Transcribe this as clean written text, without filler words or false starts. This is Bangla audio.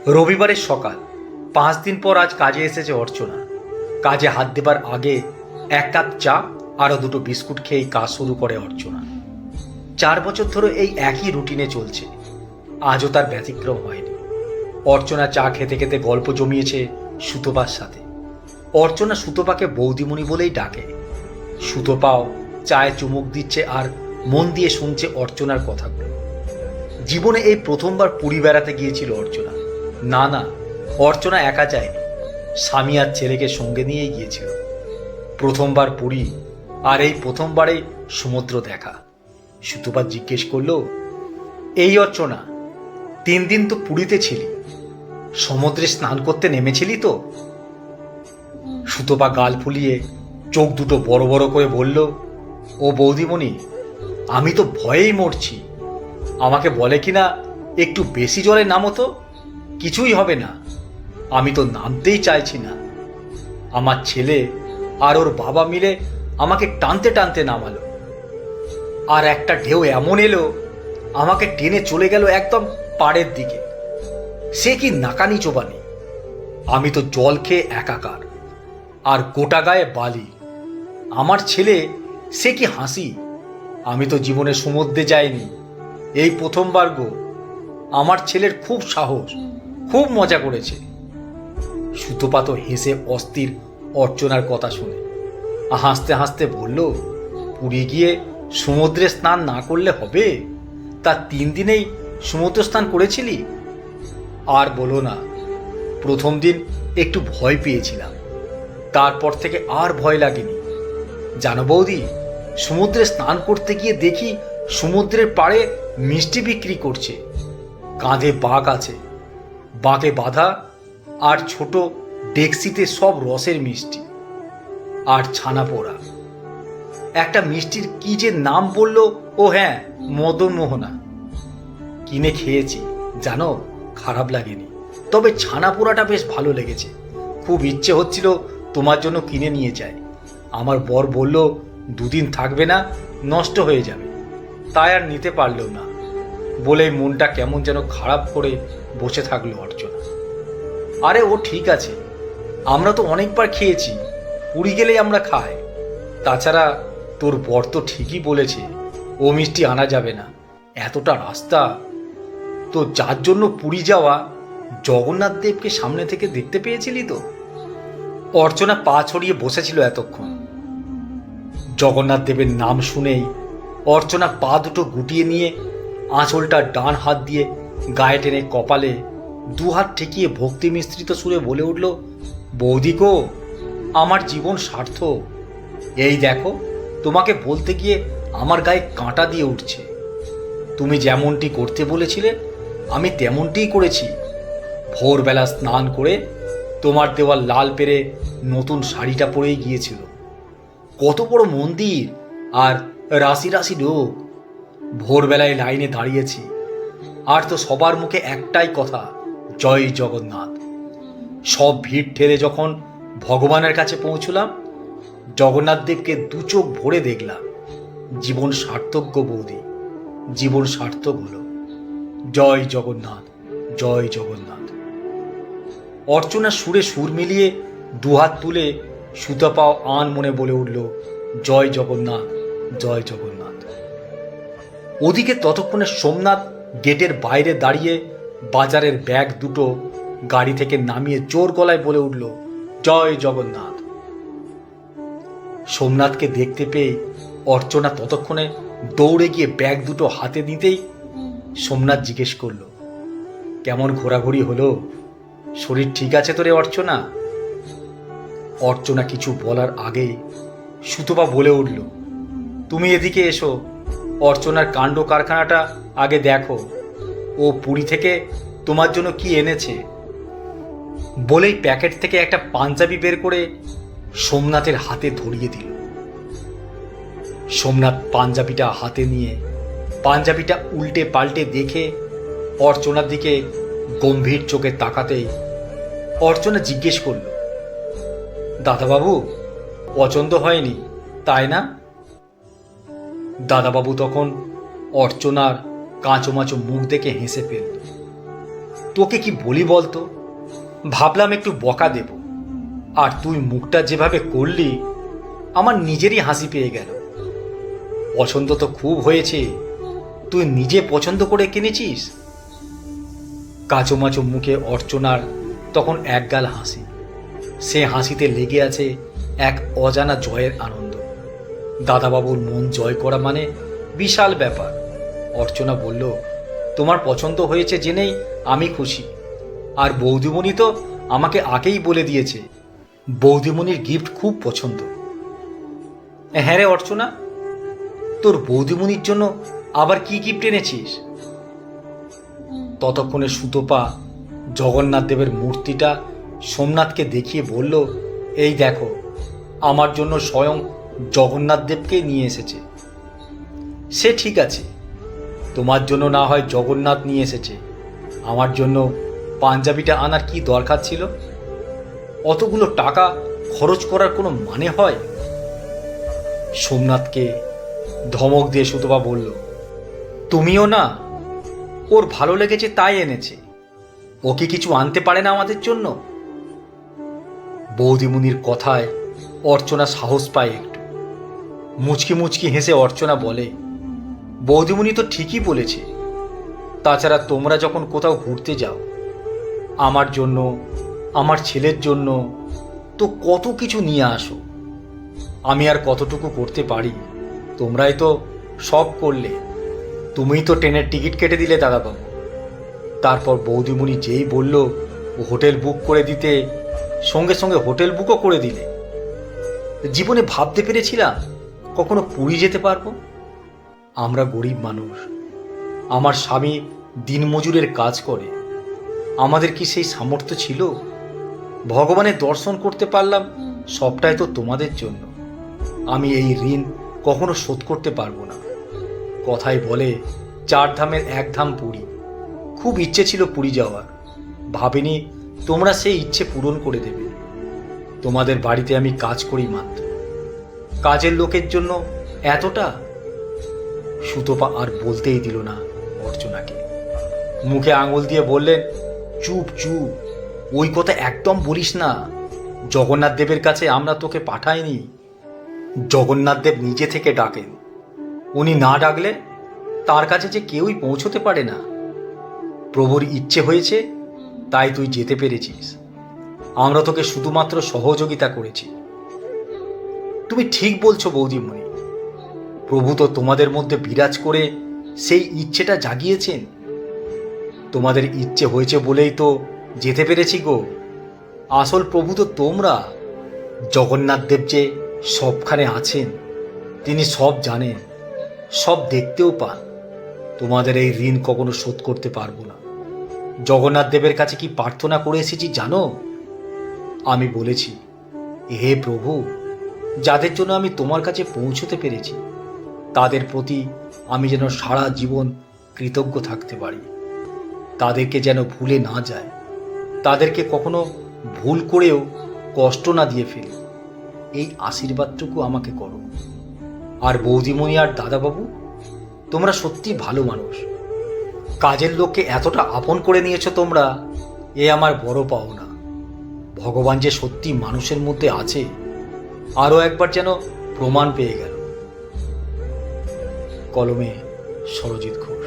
রবিবারের সকাল, 5 দিন পর আজ কাজে এসেছে অর্চনা। কাজে হাত দেবার আগে 1 কাপ চা আরও 2টো বিস্কুট খেয়েই কাজ শুরু করে অর্চনা। 4 বছর ধরে এই একই রুটিনে চলছে, আজও তার ব্যতিক্রম হয়নি। অর্চনা চা খেতে খেতে গল্প জমিয়েছে সুতপার সাথে। অর্চনা সুতপাকে বৌদিমণি বলেই ডাকে। সুতপাও চায়ে চুমুক দিচ্ছে আর মন দিয়ে শুনছে অর্চনার কথাগুলো। জীবনে এই প্রথমবার পুরী বেড়াতে গিয়েছিল অর্চনা। না, অর্চনা একা যায়নি, স্বামী আর ছেলেকে সঙ্গে নিয়েই গিয়েছিল। প্রথমবার পুরী, আর এই প্রথমবারেই সমুদ্র দেখা। সুতপা জিজ্ঞেস করলো, এই অর্চনা, 3 দিন তো পুরীতে ছিলি, সমুদ্রে স্নান করতে নেমেছিলি তো? সুতপা গাল ফুলিয়ে চোখ দুটো বড় বড় করে বলল, ও বৌদিমণি, আমি তো ভয়েই মরছি। আমাকে বলে কিনা একটু বেশি জলে নামো তো, কিছুই হবে না। আমি তো নামতেই চাইছি না। আমার ছেলে আর ওর বাবা মিলে আমাকে টানতে টানতে নামালো, আর একটা ঢেউ এমন এলো আমাকে টেনে চলে গেল একদম পাড়ের দিকে। সে কি নাকানি চোবানি! আমি তো জল খেয়ে একাকার, আর গোটা গায়ে বালি। আমার ছেলে, সে কি হাসি! আমি তো জীবনে সমুদ্রে যাইনি, এই প্রথমবার গো। আমার ছেলের খুব সাহস, খুব মজা করেছে। সুতপা তো হেসে অস্থির অর্চনার কথা শুনে। হাসতে হাসতে বলল, পুরী গিয়ে সমুদ্রে স্নান না করলে হবে? তা 3 দিনেই সমুদ্র স্নান করেছিলি? আর বলো না, প্রথম দিন একটু ভয় পেয়েছিলাম, তারপর থেকে আর ভয় লাগেনি। জানো বৌদি, সমুদ্রে স্নান করতে গিয়ে দেখি সমুদ্রের পাড়ে মিষ্টি বিক্রি করছে। কাঁধে বাঘ আছে, বাঘে বাঁধা, আর ছোট ডেকসিতে সব রসের মিষ্টি আর ছানা পোড়া। একটা মিষ্টির কি যে নাম বললো, ও হ্যাঁ, মদন মোহনা। কিনে খেয়েছি, জানো, খারাপ লাগেনি। তবে ছানা পোড়াটা বেশ ভালো লেগেছে। খুব ইচ্ছে হচ্ছিল তোমার জন্য কিনে নিয়ে যাই। আমার বর বলল 2 দিন থাকবে না, নষ্ট হয়ে যাবে। তাই আর নিতে পারলেও না, বলেই মনটা কেমন যেন খারাপ করে বসে থাকলো অর্চনা। আরে ও ঠিক আছে, আমরা তো অনেকবার খেয়েছি, পুরী গেলেই আমরা খাই। তাছাড়া তোর বর তো ঠিকই বলেছে, ও মিষ্টি আনা যাবে না, এতটা রাস্তা। তো যার জন্য পুরী যাওয়া, জগন্নাথ দেবকে সামনে থেকে দেখতে পেয়েছিলি তো? অর্চনা পা ছড়িয়ে বসেছিল এতক্ষণ। জগন্নাথ দেবের নাম শুনেই অর্চনা পা দুটো গুটিয়ে নিয়ে আঁচলটা ডান হাত দিয়ে গায়ে টেনে কপালে 2 হাত ঠেকিয়ে ভক্তি মিশ্রিত সুরে বলে উঠল, বৌদি গো, আমার জীবন সার্থক। এই দেখো, তোমাকে বলতে গিয়ে আমার গায়ে কাঁটা দিয়ে উঠছে। তুমি যেমনটি করতে বলেছিলে আমি তেমনটিই করেছি। ভোরবেলা স্নান করে তোমার দেওয়া লাল পেরে নতুন শাড়িটা পরেই গিয়েছিল। কত বড় মন্দির আর রাশি রাশি লোক। ভোরবেলায় লাইনে দাঁড়িয়েছি, আর তো সবার মুখে একটাই কথা, জয় জগন্নাথ। সব ভিড় ঠেলে যখন ভগবানের কাছে পৌঁছলাম, জগন্নাথ দেবকে 2 চোখ ভরে দেখলাম। জীবন সার্থক গো বৌদি, জীবন সার্থক হলো। জয় জগন্নাথ, জয় জগন্নাথ। অর্চনা সুরে সুর মিলিয়ে 2 হাত তুলে সুতপাও আন মনে বলে উঠল, জয় জগন্নাথ, জয় জগন্নাথ। ওদিকে ততক্ষণে সোমনাথ গেটের বাইরে দাঁড়িয়ে বাজারের ব্যাগ দুটো গাড়ি থেকে নামিয়ে জোর গলায় বলে উঠল, জয় জগন্নাথ। সোমনাথকে দেখতে পেয়ে অর্চনা ততক্ষণে দৌড়ে গিয়ে ব্যাগ দুটো হাতে নিতেই সোমনাথ জিজ্ঞেস করল, কেমন ঘোরাঘুরি হলো? শরীর ঠিক আছে তো রে অর্চনা? অর্চনা কিছু বলার আগেই সুতপা বলে উঠল, তুমি এদিকে এসো, অর্চনার কাণ্ড কারখানাটা আগে দেখো। ও পুরী থেকে তোমার জন্য কি এনেছে। বলেই প্যাকেট থেকে একটা পাঞ্জাবি বের করে সোমনাথের হাতে ধরিয়ে দিল। সোমনাথ পাঞ্জাবিটা হাতে নিয়ে পাঞ্জাবিটা উল্টে পাল্টে দেখে অর্চনার দিকে গম্ভীর চোখে তাকাতেই অর্চনা জিজ্ঞেস করল, দাদাবাবু, পছন্দ হয়নি তাই না? দাদাবাবু তখন অর্চনার কাঁচোমাচো মুখ দেখে হেসে ফেলল। তোকে কি বলি বলতো? ভাবলাম একটু বকা দেব, আর তুই মুখটা যেভাবে করলি আমার নিজেরই হাসি পেয়ে গেল। পছন্দ তো খুব হয়েছে, তুই নিজে পছন্দ করে কিনেছিস? কাচুমাচু মুখে অর্চনার তখন একগাল হাসি। সে হাসিতে লেগে আছে এক অজানা জয়ের আনন্দ। দাদাবাবুর মন জয় করা মানে বিশাল ব্যাপার। অর্চনা বলল, তোমার পছন্দ হয়েছে জেনেই আমি খুশি। আর বৌদিমণি তো আমাকে আগেই বলে দিয়েছে বৌদিমণির গিফট খুব পছন্দ। হ্যাঁ রে অর্চনা, তোর বৌদিমণির জন্য আবার কি গিফট এনেছিস? ততক্ষণে সুতপা জগন্নাথ দেবের মূর্তিটা সোমনাথকে দেখিয়ে বলল, এই দেখো, আমার জন্য স্বয়ং জগন্নাথ দেবকে নিয়ে এসেছে। সে ঠিক আছে, তোমার জন্য না হয় জগন্নাথ নিয়ে এসেছে, আমার জন্য পাঞ্জাবিটা আনার কি দরকার ছিল? অতগুলো টাকা খরচ করার কোনো মানে হয়? সোমনাথকে ধমক দিয়ে সুতপা বলল, তুমিও না, ওর ভালো লেগেছে তাই এনেছে, ও কি কিছু আনতে পারে না আমাদের জন্য? বৌদিমুনির কথায় অর্চনা সাহস পায় একটু। মুচকি মুচকি হেসে অর্চনা বলে, বৌদিমুনি তো ঠিকই বলেছে। তাছাড়া তোমরা যখন কোথাও ঘুরতে যাও, আমার জন্য, আমার ছেলের জন্য তো কত কিছু নিয়ে আসো। আমি আর কতটুকু করতে পারি? তোমরাই তো সব করলে। তুমিই তো ট্রেনের টিকিট কেটে দিলে দাদাবাবু। তারপর বৌদিমণি যেই বলল হোটেল বুক করে দিতে, সঙ্গে সঙ্গে হোটেল বুকও করে দিলে। জীবনে ভাবতে পেরেছিলাম কখনো পুরী যেতে পারবো? আমরা গরিব মানুষ, আমার স্বামী দিনমজুরের কাজ করে, আমাদের কি সেই সামর্থ্য ছিল? ভগবানের দর্শন করতে পারলাম, সবটাই তো তোমাদের জন্য। আমি এই ঋণ কখনো শোধ করতে পারবো না। কথায় বলে, 4 ধামের 1 ধাম পুরী। খুব ইচ্ছে ছিল পুরী যাওয়ার, ভাবিনি তোমরা সেই ইচ্ছে পূরণ করে দেবে। তোমাদের বাড়িতে আমি কাজ করি মাত্র, কাজের লোকের জন্য এতটা? সুতপা আর বলতেই দিল না অর্চনাকে। মুখে আঙুল দিয়ে বললেন, চুপ চুপ, ওই কথা একদম বলিস না। জগন্নাথ দেবের কাছে আমরা তোকে পাঠাইনি, জগন্নাথ দেব নিজে থেকে ডাকেন। উনি না ডাকলে তার কাছে যে কেউই পৌঁছতে পারে না। প্রভুর ইচ্ছে হয়েছে তাই তুই যেতে পেরেছিস, আমরা তোকে শুধুমাত্র সহযোগিতা করেছি। তুমি ঠিক বলছো বৌদিমণি, প্রভু তো তোমাদের মধ্যে বিরাজ করে সেই ইচ্ছেটা জাগিয়েছেন। তোমাদের ইচ্ছে হয়েছে বলেই তো যেতে পেরেছি গো। আসল প্রভু তো তোমরা। জগন্নাথ দেব যে সবখানে আছেন, তিনি সব জানেন, সব দেখতেও পান। তোমাদের এই ঋণ কখনো শোধ করতে পারবো না। জগন্নাথ দেবের কাছে কি প্রার্থনা করে এসেছি জানো? আমি বলেছি, হে প্রভু, যাদের জন্য আমি তোমার কাছে পৌঁছতে পেরেছি, তাদের প্রতি আমি যেন সারা জীবন কৃতজ্ঞ থাকতে পারি। তাদেরকে যেন ভুলে না যায়, তাদেরকে কখনো ভুল করেও কষ্ট না দিয়ে ফেলি। এই আশীর্বাদটুকু আমাকে করো। আর বৌদিমণি আর দাদাবাবু, তোমরা সত্যি ভালো মানুষ। কাজের লোককে এতটা আপন করে নিয়েছো তোমরা, এ আমার বড় পাওনা। ভগবান যে সত্যি মানুষের মধ্যে আছে, আরও একবার যেন প্রমাণ পেয়ে গেল। কলমে সরজিৎ ঘোষ।